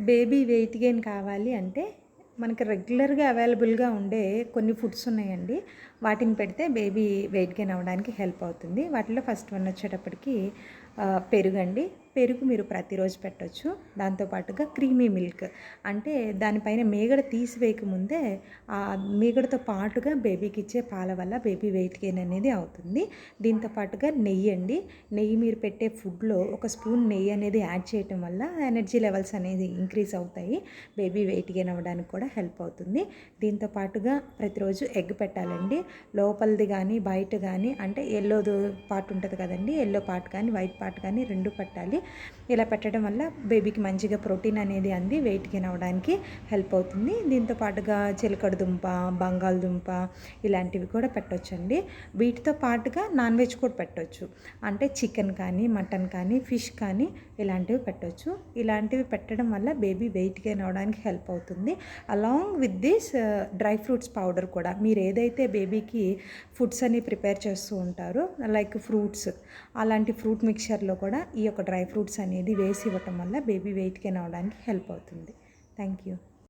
Baby weight gain కావాలి అంటే మనకి రెగ్యులర్గా అవైలబుల్గా ఉండే కొన్ని ఫుడ్స్ ఉన్నాయండి. వాటిని పెడితే బేబీ వెయిట్ గెయిన్ అవ్వడానికి హెల్ప్ అవుతుంది. వాటిలో ఫస్ట్ వన్ వచ్చేటప్పటికి పెరుగండి. పెరుగు మీరు ప్రతిరోజు పెట్టవచ్చు. దాంతోపాటుగా క్రీమీ మిల్క్ అంటే దానిపైన మీగడ తీసివేయకముందే ఆ మీగడతో పాటుగా బేబీకి ఇచ్చే పాల వల్ల బేబీ వెయిట్ గెయిన్ అనేది అవుతుంది. దీంతో పాటుగా నెయ్యి అండి. నెయ్యి మీరు పెట్టే ఫుడ్లో ఒక స్పూన్ నెయ్యి అనేది యాడ్ చేయటం వల్ల ఎనర్జీ లెవెల్స్ అనేది ఇంక్రీజ్ అవుతాయి. బేబీ వెయిట్ గెయిన్ అవ్వడానికి కూడా హెల్ప్ అవుతుంది. దీంతో పాటుగా ప్రతిరోజు ఎగ్ పెట్టాలండి. లోపలిది కానీ బయట కానీ అంటే ఎల్లోది పార్ట్ ఉంటుంది కదండి, ఎల్లో పార్ట్ కానీ వైట్ పార్ట్ కానీ రెండు పెట్టాలి. ఇలా పెట్టడం వల్ల బేబీకి మంచిగా ప్రోటీన్ అనేది అంది వెయిట్ గెయిన్ అవ్వడానికి హెల్ప్ అవుతుంది. దీంతో పాటుగా చిలకడ దుంప, బంగాళదుంప ఇలాంటివి కూడా పెట్టొచ్చండి. వీటితో పాటుగా నాన్ వెజ్ కూడా పెట్టవచ్చు. అంటే చికెన్ కానీ మటన్ కానీ ఫిష్ కానీ ఇలాంటివి పెట్టవచ్చు. ఇలాంటివి పెట్టడం వల్ల బేబీ వెయిట్ గెయిన్ అవ్వడానికి హెల్ప్ అవుతుంది. Along with this dry fruits powder కూడా మీరు ఏదైతే బేబీకి ఫుడ్స్ అని ప్రిపేర్ చేస్తూ ఉంటారో లైక్ ఫ్రూట్స్, అలాంటి ఫ్రూట్ మిక్చర్లో కూడా ఈ యొక్క డ్రై ఫ్రూట్స్ అనేది వేసి ఇవ్వటం వల్ల బేబీ వెయిట్ గెయిన్ అవ్వడానికి హెల్ప్ అవుతుంది. Thank you.